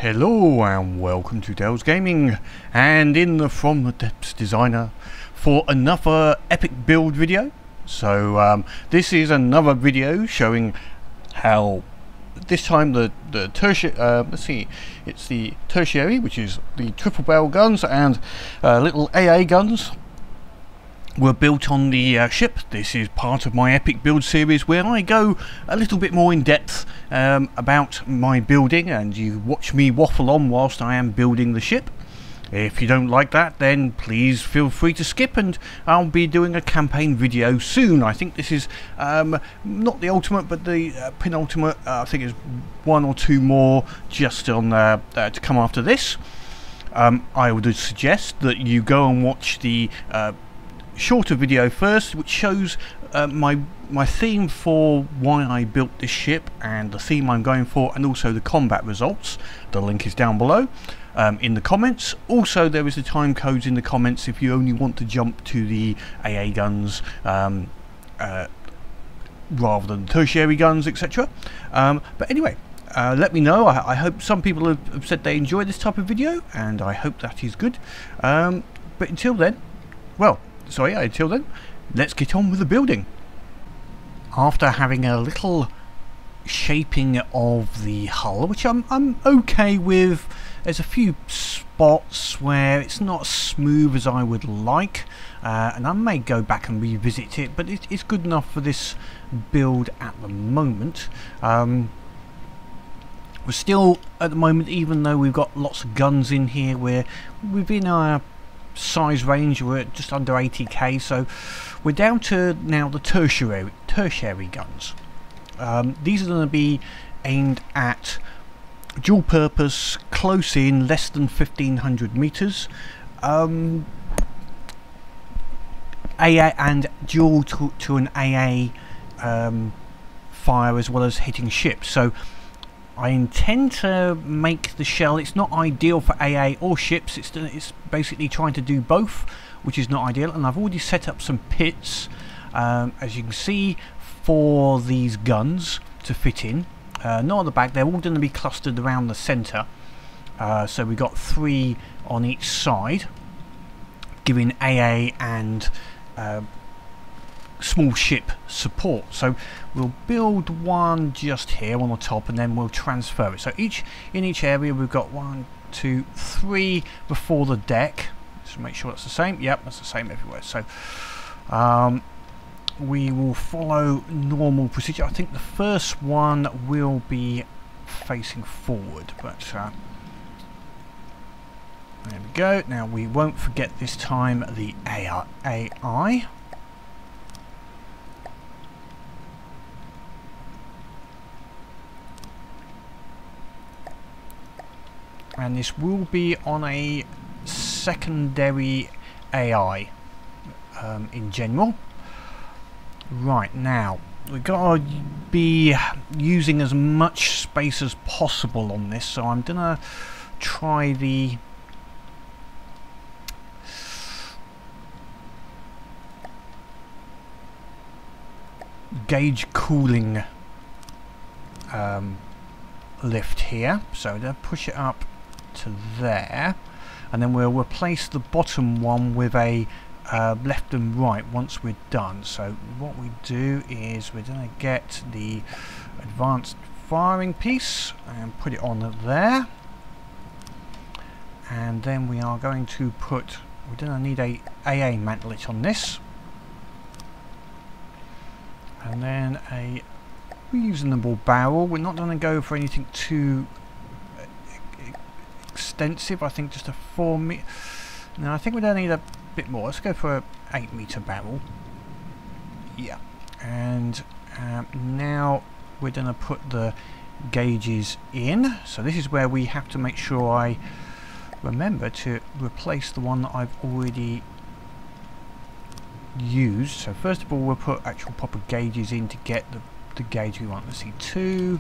Hello and welcome to Dell's Gaming, and in the From the Depths designer for another epic build video. So this is another video showing how this time the tertiary, let's see, it's the tertiary, which is the triple barrel guns and little AA guns, were built on the ship. This is part of my epic build series where I go a little bit more in depth about my building, and you watch me waffle on whilst I am building the ship. If you don't like that, then please feel free to skip, and I'll be doing a campaign video soon. I think this is not the ultimate, but the penultimate. I think there's one or two more just on to come after this. I would suggest that you go and watch the shorter video first, which shows my theme for why I built this ship and the theme I'm going for, and also the combat results. The link is down below in the comments. Also, there is the time codes in the comments if you only want to jump to the AA guns rather than tertiary guns, etc. But anyway, let me know. I hope some people have said they enjoy this type of video, and I hope that is good. But until then, well, until then, let's get on with the building. After having a little shaping of the hull, which I'm okay with, there's a few spots where it's not as smooth as I would like, and I may go back and revisit it, but it's good enough for this build at the moment. We're still, at the moment, even though we've got lots of guns in here, we're within our size range. We're at just under 80k, so we're down to now the tertiary guns. These are going to be aimed at dual purpose, close in, less than 1500 meters, AA and dual to an AA fire, as well as hitting ships. So I intend to make the shell, it's not ideal for AA or ships, it's basically trying to do both, which is not ideal. And I've already set up some pits, as you can see, for these guns to fit in. Not on the back, they're all going to be clustered around the centre. So we've got 3 on each side, giving AA and small ship support. So we'll build one just here on the top, and then we'll transfer it. So in each area we've got 1, 2, 3 before the deck. Just make sure that's the same. Yep, that's the same everywhere. So we will follow normal procedure. I think the first one will be facing forward, but there we go. Now we won't forget this time the AI. And this will be on a secondary AI in general. Right, now we've got to be using as much space as possible on this, so I'm gonna try the gauge cooling lift here. So I'm gonna push it up to there, and then we'll replace the bottom one with a left and right once we're done. So what we do is we're going to get the advanced firing piece and put it on there, and then we are going to put, we're going to need a AA mantlet on this, and then a reasonable barrel. We're not going to go for anything too extensive. I think just a 4 meter. No, I think we don't need a bit more. Let's go for a 8 meter barrel. Yeah, and now we're going to put the gauges in. So this is where we have to make sure I remember to replace the one that I've already used. So first of all, we'll put actual proper gauges in to get the gauge we want. Let's see, 2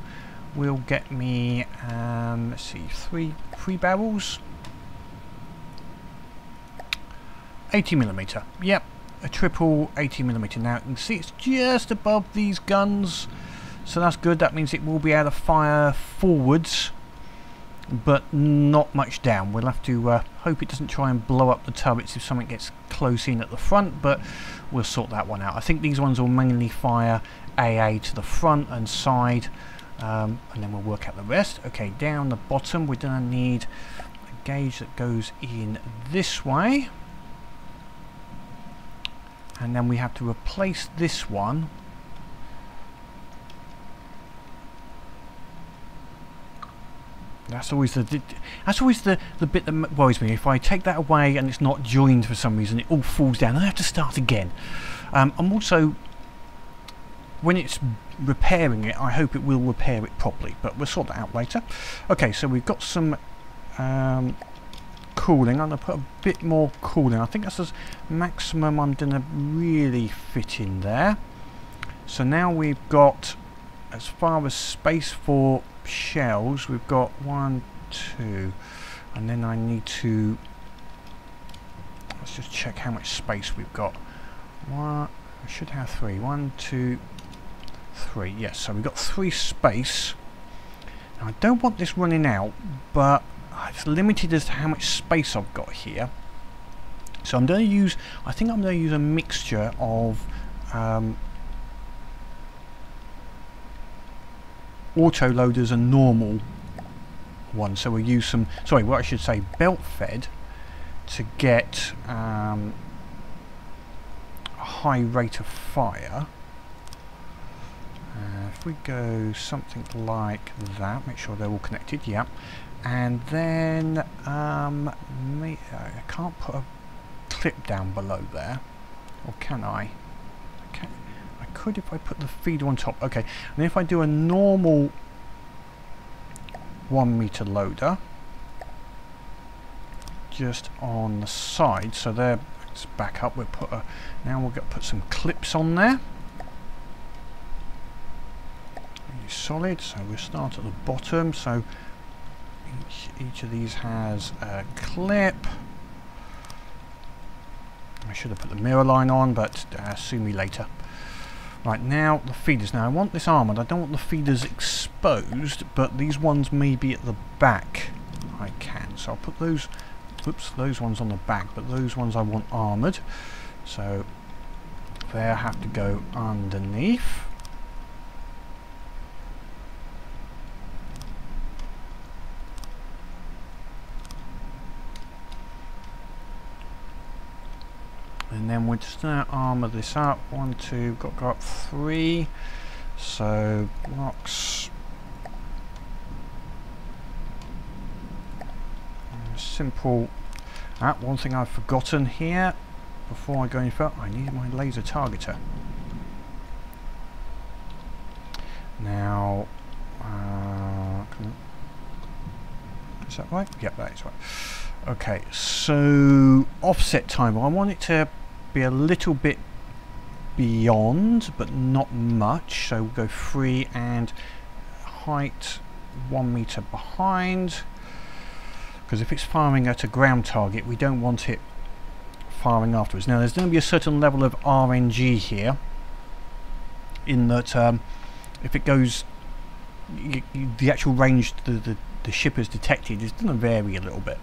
will get me let's see, three barrels, 80mm. Yep, a triple 80mm. Now you can see it's just above these guns, so that's good. That means it will be able to fire forwards but not much down. We'll have to hope it doesn't try and blow up the turrets if something gets close in at the front, but we'll sort that one out. I think these ones will mainly fire AA to the front and side, and then we'll work out the rest. Okay, down the bottom we're going to need a gauge that goes in this way, and then we have to replace this one. That's always the bit that worries me. If I take that away and it's not joined for some reason, it all falls down. I have to start again. I'm also, when it's repairing it, I hope it will repair it properly, but we'll sort that out later. Okay, so we've got some cooling. I'm going to put a bit more cooling. I think that's the maximum I'm going to really fit in there. So now we've got, as far as space for shells, we've got 1, 2, and then I need to, let's just check how much space we've got. I should have 3. 1, 2, 3. Yes, so we've got 3 space. Now I don't want this running out, but it's limited as to how much space I've got here. So I'm going to use, I think I'm going to use a mixture of auto loaders and normal ones. So we'll use some, sorry, what I should say, belt fed, to get a high rate of fire. If we go something like that, make sure they're all connected, yeah. And then I can't put a clip down below there, or can I? I could if I put the feeder on top. Okay, and if I do a normal 1 meter loader just on the side, so there, let's back up. We'll put a, now we'll put some clips on there. Really solid. So we'll start at the bottom. So each of these has a clip. I should have put the mirror line on, but sue me later. Right, now the feeders. Now I want this armoured. I don't want the feeders exposed, but these ones may be at the back. I can. So I'll put those, oops, those ones on the back, but those ones I want armoured. So they have to go underneath. And then we're just going to armour this up. 1, 2, got to go up 3. So blocks. Simple. One thing I've forgotten here before I go any further, I need my laser targeter. Now, is that right? Yep, that is right. Okay, so offset time. I want it to be a little bit beyond, but not much. So we'll go 3 and height 1 meter behind. Because if it's firing at a ground target, we don't want it firing afterwards. Now, there's going to be a certain level of RNG here, in that if it goes, the actual range the ship has detected is going to vary a little bit.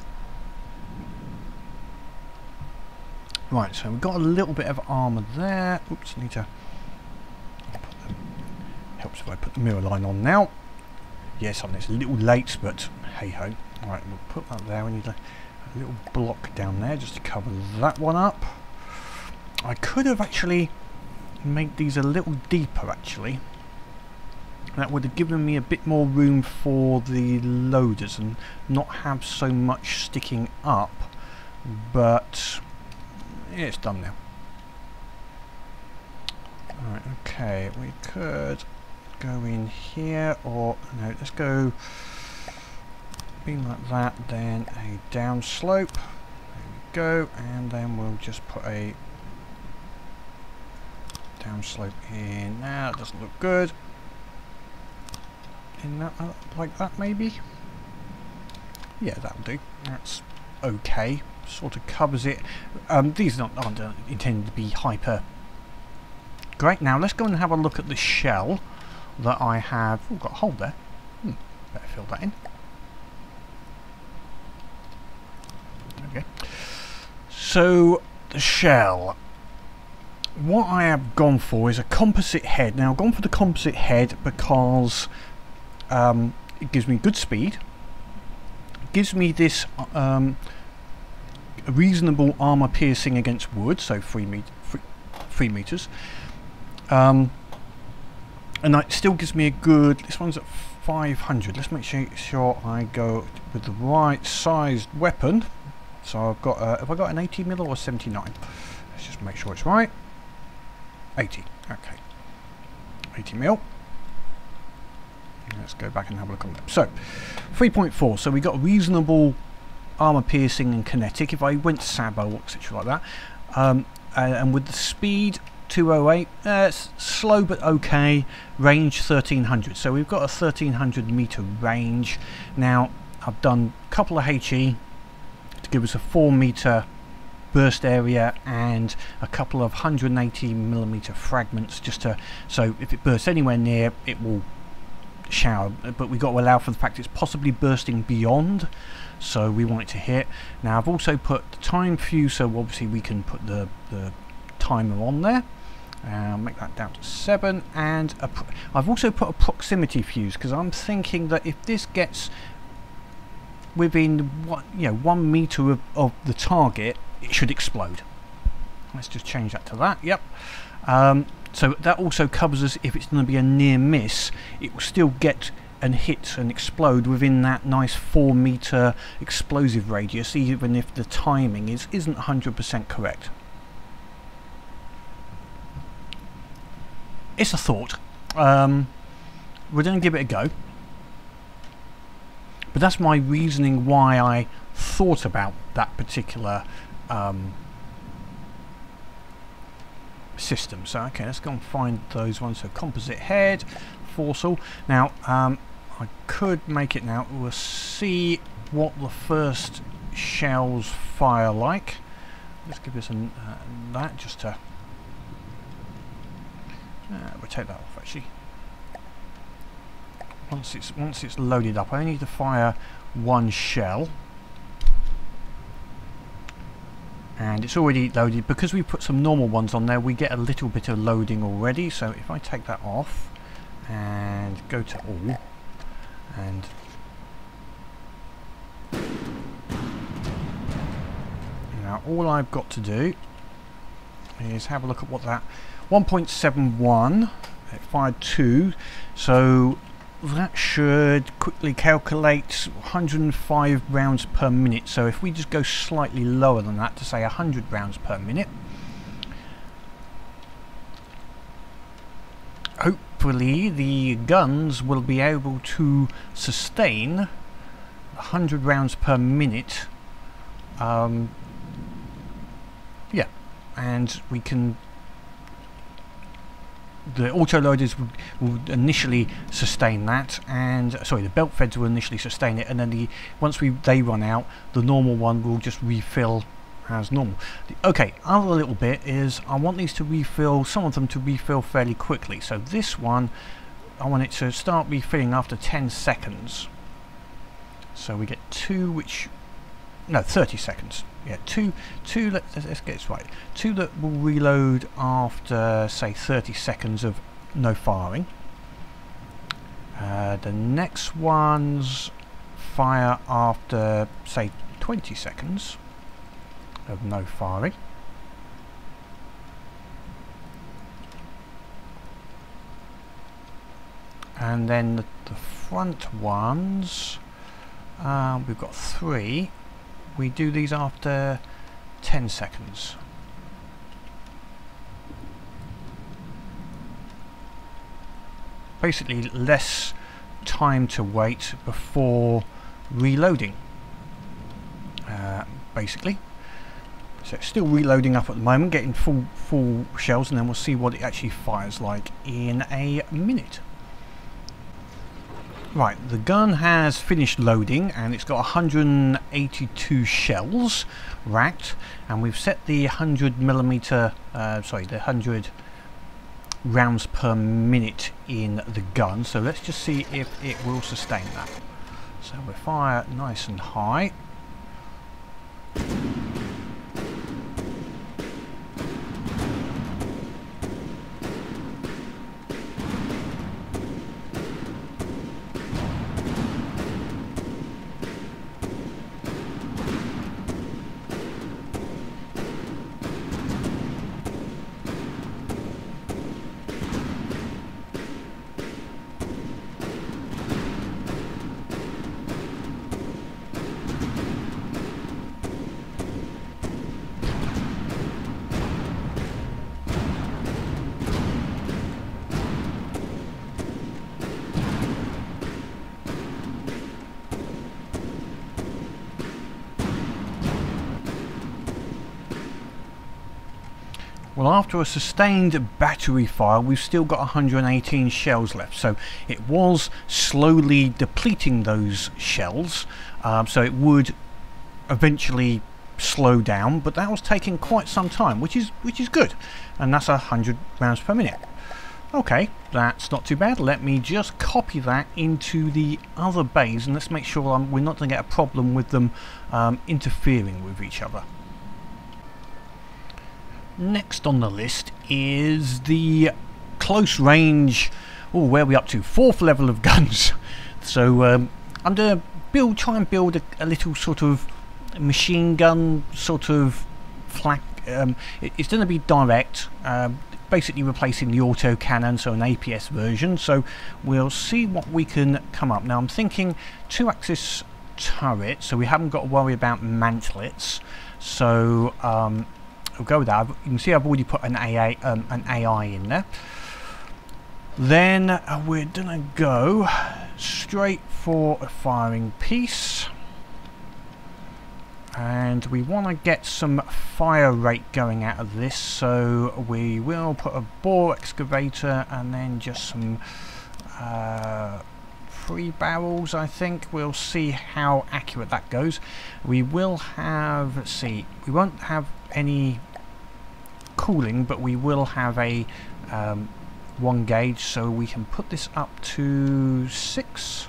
Right, so we've got a little bit of armour there. Oops, need to helps if I put the mirror line on now. Yes, I'm a little late, but hey ho. Right, we'll put that there. We need a little block down there just to cover that one up. I could have actually made these a little deeper, actually. That would have given me a bit more room for the loaders and not have so much sticking up, but it's done now. Alright, okay, we could go in here, or no, let's go beam like that, then a down slope. There we go, and then we'll just put a down slope in. Now it doesn't look good. In that, like that maybe? Yeah, that'll do. That's okay. Sort of covers it. These aren't intended to be hyper. Great, now let's go and have a look at the shell that I have. Oh, got a hole there. Better fill that in. we go. So the shell, what I have gone for is a composite head. Now I've gone for the composite head because it gives me good speed, it gives me this reasonable armor piercing against wood, so 3 meters, and it still gives me a good, this one's at 500. Let's make sure I go with the right sized weapon. So I've got have I got an 80mm or 79? Let's just make sure it's right. 80, okay, 80mm. Let's go back and have a look on that. So 3.4, so we got reasonable armor piercing and kinetic if I went Sabo, etc. like that, and with the speed 208, it's slow but okay, range 1300, so we've got a 1300 meter range. Now I've done a couple of HE to give us a 4 meter burst area and a couple of 180mm fragments, just to, so if it bursts anywhere near it will shower, but we've got to allow for the fact it's possibly bursting beyond, so we want it to hit. Now I've also put the time fuse, so obviously we can put the timer on there. Make that down to 7, and I've also put a proximity fuse because I'm thinking that if this gets within 1 meter of the target, it should explode. Let's just change that to that. Yep. So that also covers us if it's going to be a near miss, it will still get and hit and explode within that nice 4 meter explosive radius, even if the timing isn't 100% correct. It's a thought. We're going to give it a go, but that's my reasoning why I thought about that particular system. So okay, let's go and find those ones. So composite head, Forcel. Now I could make it now. We'll see what the first shells fire like. Let's give this that just to we'll take that off actually. Once it's loaded up, I only need to fire 1 shell. And it's already loaded. Because we put some normal ones on there, we get a little bit of loading already. So if I take that off and go to all, and now all I've got to do is have a look at what that 1.71, it fired 2, so that should quickly calculate 105 rounds per minute. So if we just go slightly lower than that to say 100 rounds per minute, hopefully the guns will be able to sustain 100 rounds per minute. Yeah, and we can, the autoloaders will initially sustain that, and sorry, the belt feds will initially sustain it, and then once they run out, the normal one will just refill as normal. Okay, other little bit is I want these to refill, some of them to refill fairly quickly. So this one, I want it to start refilling after 10 seconds. So we get 2, which, no, 30 seconds. Yeah, two. Let's get this right. 2 that will reload after, say, 30 seconds of no firing. The next ones fire after, say, 20 seconds of no firing. And then the front ones, we've got 3. We do these after 10 seconds. Basically less time to wait before reloading, basically. So it's still reloading up at the moment, getting full shells, and then we'll see what it actually fires like in a minute. Right, the gun has finished loading and it's got 182 shells racked, and we've set the 100 rounds per minute in the gun. So let's just see if it will sustain that. So we fire nice and high. Well, after a sustained battery fire, we've still got 118 shells left, so it was slowly depleting those shells, so it would eventually slow down, but that was taking quite some time, which is good, and that's 100 rounds per minute. Okay, that's not too bad. Let me just copy that into the other bays, and let's make sure we're not going to get a problem with them interfering with each other. Next on the list is the close range. Oh, where are we up to? 4th level of guns. So I'm going to try and build a little sort of machine gun sort of flak. It's going to be direct, basically replacing the auto cannon, so an APS version. So we'll see what we can come up. Now I'm thinking 2-axis turret, so we haven't got to worry about mantlets. So I'll go with that. You can see I've already put an AI in there. Then we're gonna go straight for a firing piece, and we want to get some fire rate going out of this, so we will put a bore excavator and then just some 3 barrels. I think we'll see how accurate that goes. We will have, let's see, we won't have any cooling, but we will have a 1 gauge, so we can put this up to 6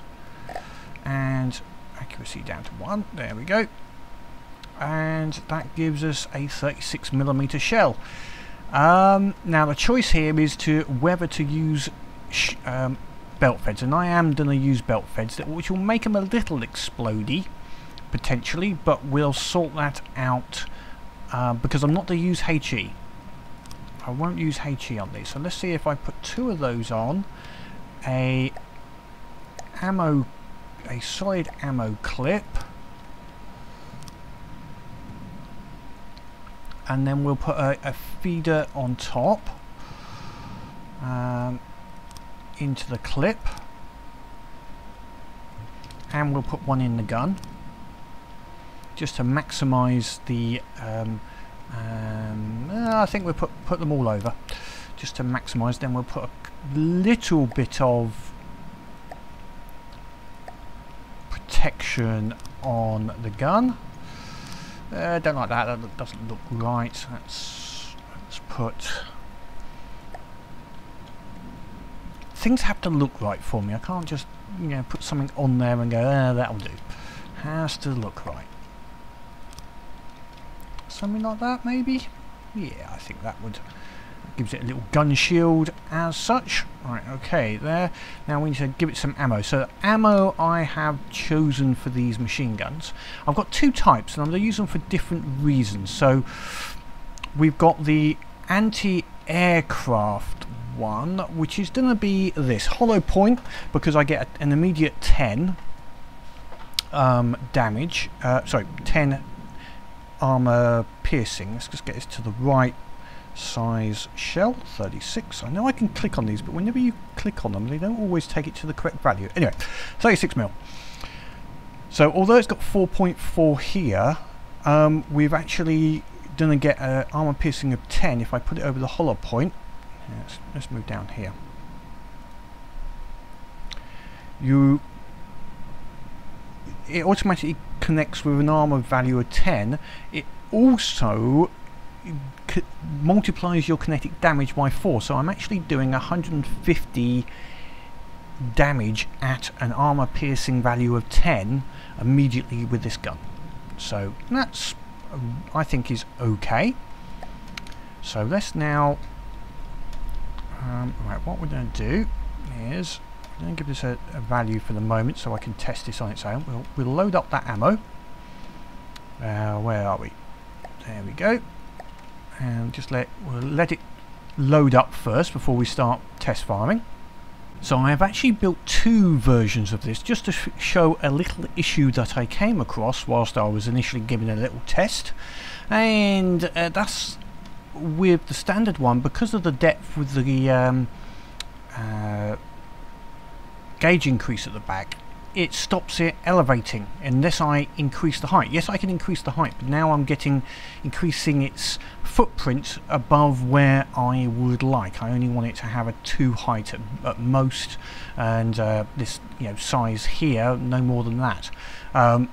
and accuracy down to 1. There we go, and that gives us a 36mm shell. Now the choice here is to whether to use belt feds, and I am going to use belt feds, which will make them a little explodey potentially, but we'll sort that out because I'm not going to use HE. I won't use HE on these. So let's see if I put 2 of those on, a solid ammo clip, and then we'll put a feeder on top into the clip, and we'll put 1 in the gun just to maximize the I think we'll put them all over just to maximize. Then we'll put a little bit of protection on the gun. Don't like that. That doesn't look right. Let's put. Things have to look right for me. I can't just, you know, put something on there and go, that'll do. Has to look right. Something like that, maybe? Yeah, I think that would gives it a little gun shield as such. Right, okay, there. Now we need to give it some ammo. So the ammo I have chosen for these machine guns, I've got 2 types, and I'm going to use them for different reasons. So we've got the anti-aircraft one, which is going to be this hollow point, because I get an immediate 10 damage. Sorry, 10 armor piercing. Let's just get this to the right size shell. 36. I know I can click on these, but whenever you click on them, they don't always take it to the correct value. Anyway, 36mm. So although it's got 4.4 here, we've actually going to get an armor piercing of 10 if I put it over the hollow point. Let's move down here. It automatically connects with an armor value of 10. It also multiplies your kinetic damage by 4, so I'm actually doing 150 damage at an armor piercing value of 10 immediately with this gun. So that's, I think, is okay. So let's now right, what we're going to do is I'm going to give this a value for the moment so I can test this on its own. We'll load up that ammo. Where are we? There we go. And just we'll let it load up first before we start test firing. So I have actually built 2 versions of this just to show a little issue that I came across whilst I was initially giving a little test, and that's with the standard one, because of the depth with the gauge increase at the back. it stops it elevating unless I increase the height. Yes, I can increase the height, but now I'm increasing its footprint above where I would like. I only want it to have a 2 height at most, and this size here, no more than that.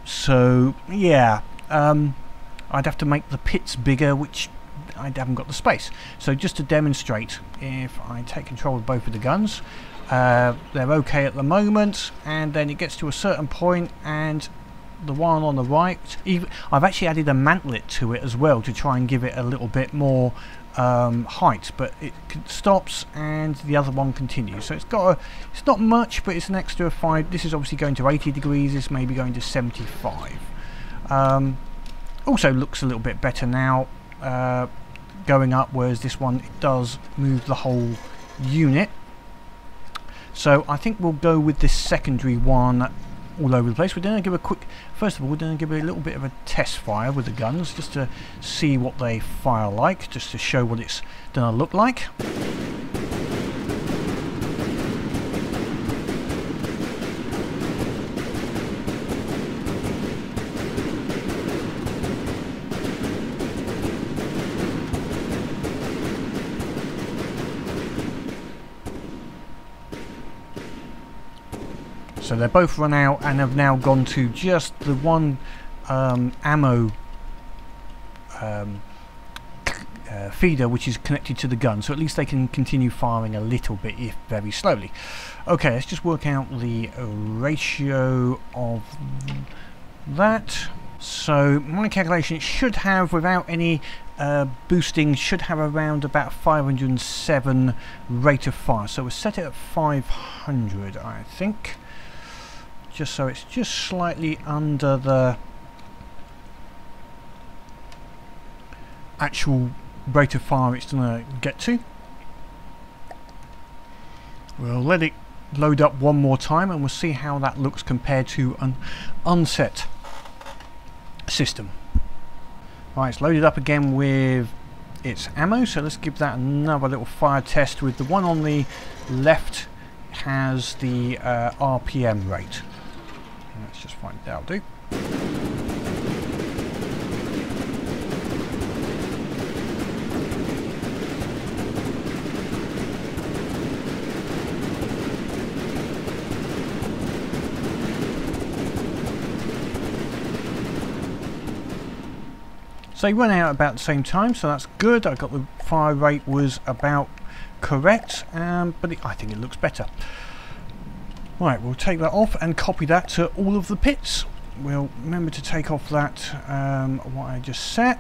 So yeah, I'd have to make the pits bigger, which I haven't got the space. So just to demonstrate, if I take control of both of the guns, they're okay at the moment, and then it gets to a certain point, and the one on the right, I've actually added a mantlet to it as well to try and give it a little bit more height, but it stops and the other one continues. So it's not much, but it's an extra 5. This is obviously going to 80 degrees, this may be going to 75. Also looks a little bit better now going up, whereas this one, it does move the whole unit. So I think we'll go with this secondary one all over the place. We're going to give a quick, first of all, we're going to give a little bit of a test fire with the guns, just to see what they fire like, just to show what it's going to look like. So they're both run out and have now gone to just the one ammo feeder, which is connected to the gun, so at least they can continue firing a little bit, if very slowly. Okay, let's just work out the ratio of that. So my calculation, it should have, without any boosting, should have around about 507 rate of fire. So we'll set it at 500, I think, just so it's just slightly under the actual rate of fire it's going to get to. We'll let it load up one more time and we'll see how that looks compared to an unset system. Right, it's loaded up again with its ammo, so let's give that another little fire test. With the one on the left has the RPM rate. Let's just find that'll do. So they run out about the same time, so that's good. I got the fire rate was about correct, but I think it looks better. Right, we'll take that off and copy that to all of the pits. We'll remember to take off that what I just set.